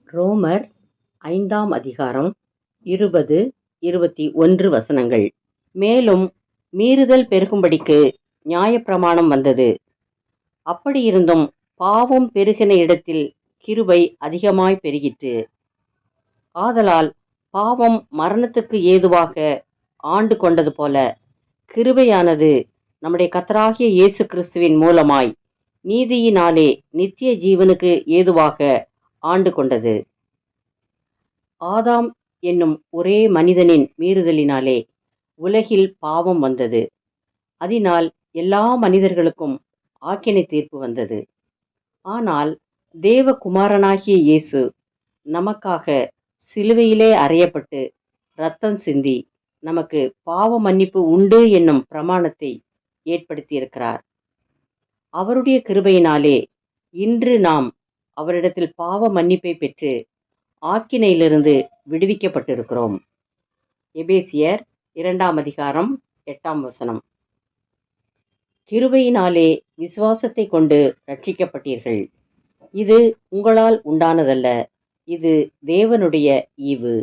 ரோமர் 5ஆம் அதிகாரம் 20, 21 வசனங்கள். மேலும் மீறுதல் பெருகும்படிக்கு நியாயப்பிரமாணம் வந்தது. அப்படியிருந்தும் பாவம் பெருகின இடத்தில் கிருபை அதிகமாய் பெருகிற்று. ஆதலால் பாவம் மரணத்துக்கு ஏதுவாக ஆண்டு கொண்டது போல, கிருபையானது நம்முடைய கர்த்தராகிய இயேசு கிறிஸ்துவின் மூலமாய் நீதியினாலே நித்திய ஜீவனுக்கு ஏதுவாக ஆண்டு கொண்டது. ஆதாம் என்னும் ஒரே மனிதனின் மீறுதலினாலே உலகில் பாவம் வந்தது. அதனால் எல்லா மனிதர்களுக்கும் ஆக்கினை தீர்ப்பு வந்தது. ஆனால் தேவகுமாரனாகிய இயேசு நமக்காக சிலுவையிலே அறையப்பட்டு இரத்தம் சிந்தி நமக்கு பாவ மன்னிப்பு உண்டு என்னும் பிரமாணத்தை ஏற்படுத்தியிருக்கிறார். அவருடைய கிருபையினாலே இன்று நாம் அவரிடத்தில் பாவ மன்னிப்பை பெற்று ஆக்கினையிலிருந்து விடுவிக்கப்பட்டிருக்கிறோம். எபேசியர் 2ஆம் அதிகாரம் 8ஆம் வசனம். கிருபையினாலே விசுவாசத்தை கொண்டு ரட்சிக்கப்பட்டீர்கள். இது உங்களால் உண்டானதல்ல, இது தேவனுடைய ஈவு.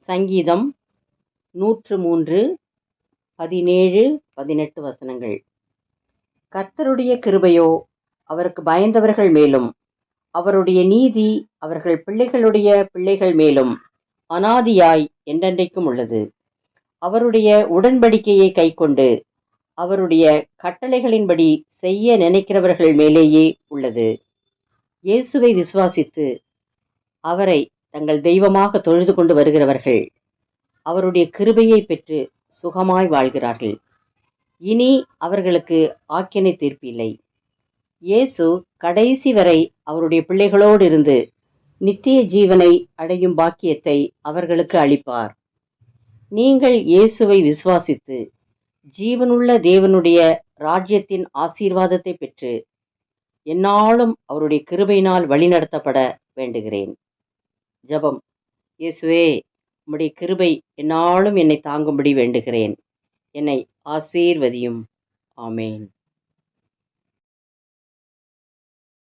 சங்கீதம் 103, 17, 18 வசனங்கள். கர்த்தருடைய கிருபையோ அவருக்கு பயந்தவர்கள் மேலும், அவருடைய நீதி அவர்கள் பிள்ளைகளுடைய பிள்ளைகள் மேலும் அனாதியாய் என்றென்றைக்கும் உள்ளது. அவருடைய உடன்படிக்கையை கைக்கொண்டு அவருடைய கட்டளைகளின்படி செய்ய நினைக்கிறவர்கள் மேலேயே உள்ளது. இயேசுவை விசுவாசித்து அவரை தங்கள் தெய்வமாக தொழுது கொண்டு வருகிறவர்கள் அவருடைய கிருபையை பெற்று சுகமாய் வாழ்கிறார்கள். இனி அவர்களுக்கு ஆக்கினை தீர்ப்பில்லை. இயேசு கடைசி வரை அவருடைய பிள்ளைகளோடு இருந்து நித்திய ஜீவனை அடையும் பாக்கியத்தை அவர்களுக்கு அளிப்பார். நீங்கள் இயேசுவை விசுவாசித்து ஜீவனுள்ள தேவனுடைய ராஜ்யத்தின் ஆசீர்வாதத்தை பெற்று எந்நாளும் அவருடைய கிருபையினால் வழிநடத்தப்பட வேண்டுகிறேன். ஜெபம். இயேசுவே, உம்முடைய கிருபை எந்நாளும் என்னை தாங்கும்படி வேண்டுகிறேன். என்னை ஆசீர்வதியும். ஆமேன்.